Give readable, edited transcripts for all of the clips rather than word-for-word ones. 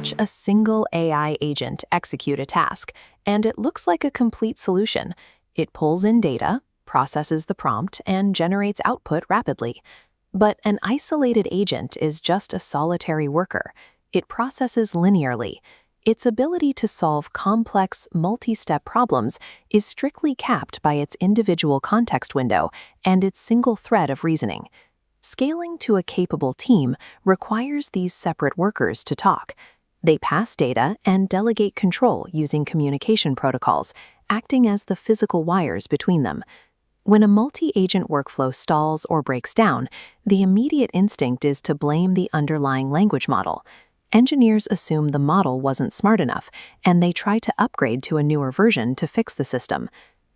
Watch a single AI agent execute a task, and it looks like a complete solution. It pulls in data, processes the prompt, and generates output rapidly. But an isolated agent is just a solitary worker. It processes linearly. Its ability to solve complex, multi-step problems is strictly capped by its individual context window and its single thread of reasoning. Scaling to a capable team requires these separate workers to talk. They pass data and delegate control using communication protocols, acting as the physical wires between them. When a multi-agent workflow stalls or breaks down, the immediate instinct is to blame the underlying language model. Engineers assume the model wasn't smart enough, and they try to upgrade to a newer version to fix the system.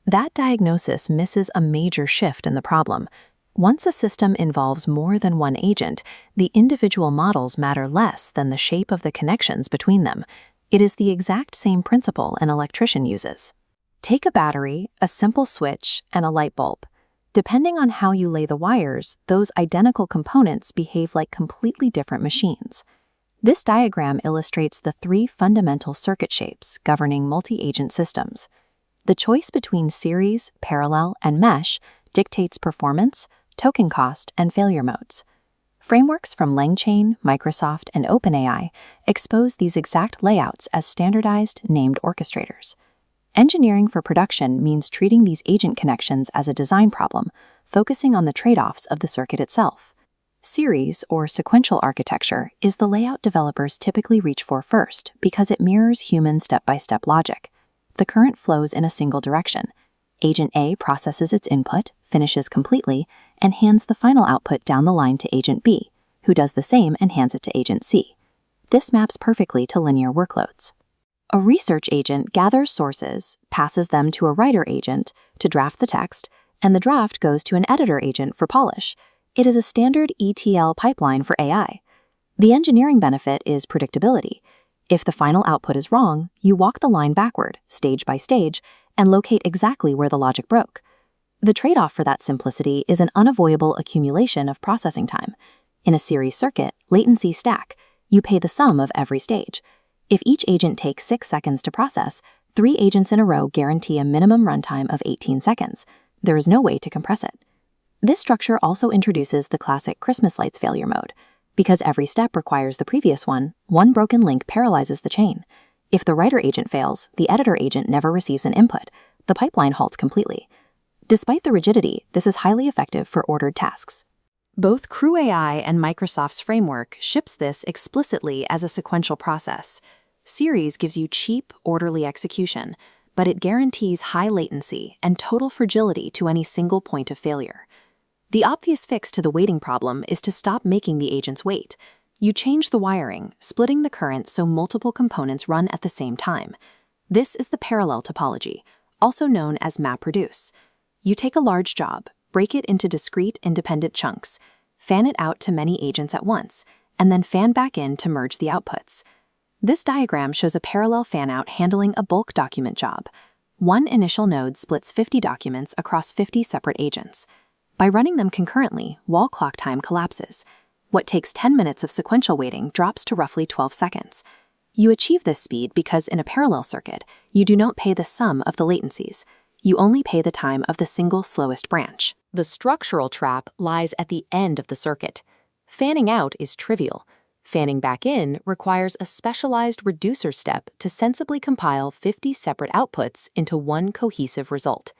That diagnosis misses a major shift in the problem. Once a system involves more than one agent, the individual models matter less than the shape of the connections between them. It is the exact same principle an electrician uses. Take a battery, a simple switch, and a light bulb. Depending on how you lay the wires, those identical components behave like completely different machines. This diagram illustrates the three fundamental circuit shapes governing multi-agent systems. The choice between series, parallel, and mesh dictates performance, token cost, and failure modes. Frameworks from LangChain, Microsoft, and OpenAI expose these exact layouts as standardized, named orchestrators. Engineering for production means treating these agent connections as a design problem, focusing on the trade-offs of the circuit itself. Series, or sequential architecture, is the layout developers typically reach for first because it mirrors human step-by-step logic. The current flows in a single direction. Agent A processes its input, finishes completely, and hands the final output down the line to Agent B, who does the same and hands it to Agent C. This maps perfectly to linear workloads. A research agent gathers sources, passes them to a writer agent to draft the text, and the draft goes to an editor agent for polish. It is a standard ETL pipeline for AI. The engineering benefit is predictability. If the final output is wrong, you walk the line backward, stage by stage, and locate exactly where the logic broke. The trade-off for that simplicity is an unavoidable accumulation of processing time. In a series circuit, latencies stack. You pay the sum of every stage. If each agent takes 6 seconds to process, 3 agents in a row guarantee a minimum runtime of 18 seconds. There is no way to compress it. This structure also introduces the classic Christmas lights failure mode. Because every step requires the previous one broken link paralyzes the chain. If the writer agent fails, the editor agent never receives an input. The pipeline halts completely. Despite the rigidity, this is highly effective for ordered tasks. Both Crew AI and Microsoft's framework ships this explicitly as a sequential process. Series gives you cheap, orderly execution, but it guarantees high latency and total fragility to any single point of failure. The obvious fix to the waiting problem is to stop making the agents wait. You change the wiring, splitting the current so multiple components run at the same time. This is the parallel topology, also known as MapReduce. You take a large job, break it into discrete, independent chunks, fan it out to many agents at once, and then fan back in to merge the outputs. This diagram shows a parallel fan-out handling a bulk document job. One initial node splits 50 documents across 50 separate agents. By running them concurrently, wall clock time collapses. What takes 10 minutes of sequential waiting drops to roughly 12 seconds. You achieve this speed because in a parallel circuit, you do not pay the sum of the latencies. You only pay the time of the single slowest branch. The structural trap lies at the end of the circuit. Fanning out is trivial. Fanning back in requires a specialized reducer step to sensibly compile 50 separate outputs into one cohesive result.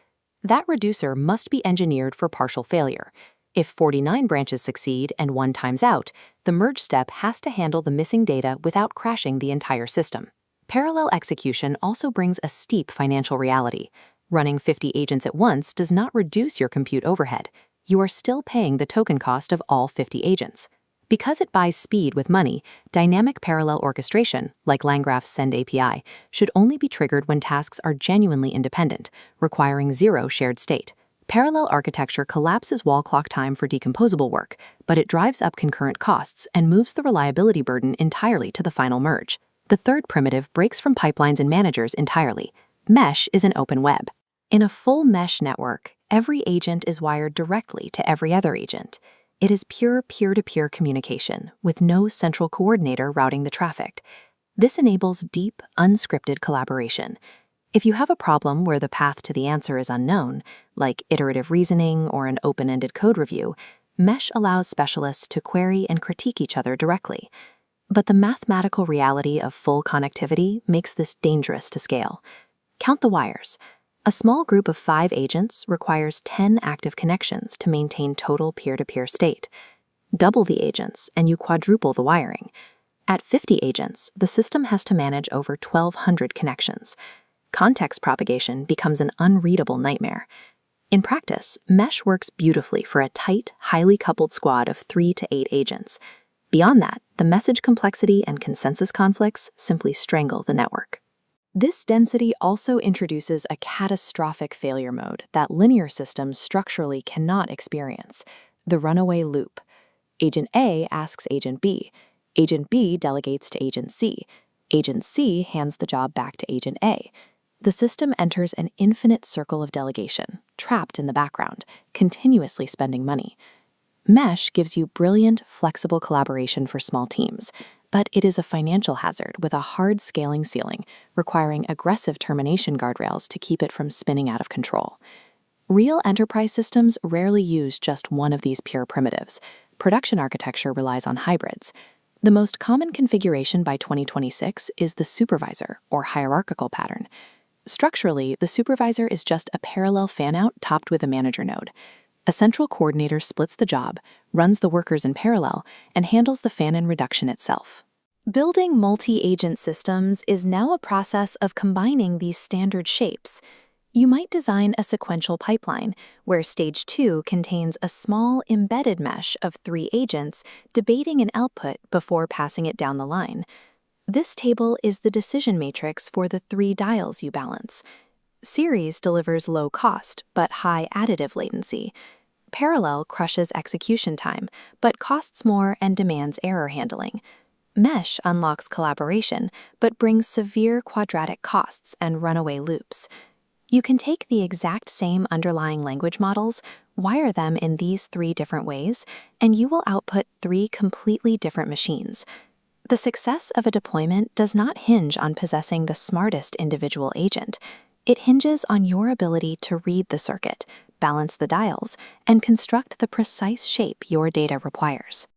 That reducer must be engineered for partial failure. If 49 branches succeed and one times out, the merge step has to handle the missing data without crashing the entire system. Parallel execution also brings a steep financial reality. Running 50 agents at once does not reduce your compute overhead. You are still paying the token cost of all 50 agents. Because it buys speed with money, dynamic parallel orchestration, like LangGraph's Send API, should only be triggered when tasks are genuinely independent, requiring zero shared state. Parallel architecture collapses wall clock time for decomposable work, but it drives up concurrent costs and moves the reliability burden entirely to the final merge. The third primitive breaks from pipelines and managers entirely. Mesh is an open web. In a full mesh network, every agent is wired directly to every other agent. It is pure peer-to-peer communication, with no central coordinator routing the traffic. This enables deep, unscripted collaboration. If you have a problem where the path to the answer is unknown, like iterative reasoning or an open-ended code review, Mesh allows specialists to query and critique each other directly. But the mathematical reality of full connectivity makes this dangerous to scale. Count the wires. A small group of 5 agents requires 10 active connections to maintain total peer-to-peer state. Double the agents, and you quadruple the wiring. At 50 agents, the system has to manage over 1,200 connections. Context propagation becomes an unreadable nightmare. In practice, Mesh works beautifully for a tight, highly coupled squad of 3 to 8 agents. Beyond that, the message complexity and consensus conflicts simply strangle the network. This density also introduces a catastrophic failure mode that linear systems structurally cannot experience: the runaway loop. Agent A asks Agent B. Agent B delegates to Agent C. Agent C hands the job back to Agent A. The system enters an infinite circle of delegation, trapped in the background, continuously spending money. Mesh gives you brilliant, flexible collaboration for small teams, but it is a financial hazard with a hard scaling ceiling, requiring aggressive termination guardrails to keep it from spinning out of control. Real enterprise systems rarely use just one of these pure primitives. Production architecture relies on hybrids. The most common configuration by 2026 is the supervisor, or hierarchical pattern. Structurally, the supervisor is just a parallel fan-out topped with a manager node. A central coordinator splits the job, runs the workers in parallel, and handles the fan-in reduction itself. Building multi-agent systems is now a process of combining these standard shapes. You might design a sequential pipeline, where stage 2 contains a small embedded mesh of 3 agents debating an output before passing it down the line. This table is the decision matrix for the 3 dials you balance. Series delivers low cost, but high additive latency. Parallel crushes execution time, but costs more and demands error handling. Mesh unlocks collaboration, but brings severe quadratic costs and runaway loops. You can take the exact same underlying language models, wire them in these 3 different ways, and you will output 3 completely different machines. The success of a deployment does not hinge on possessing the smartest individual agent. It hinges on your ability to read the circuit, balance the dials, and construct the precise shape your data requires.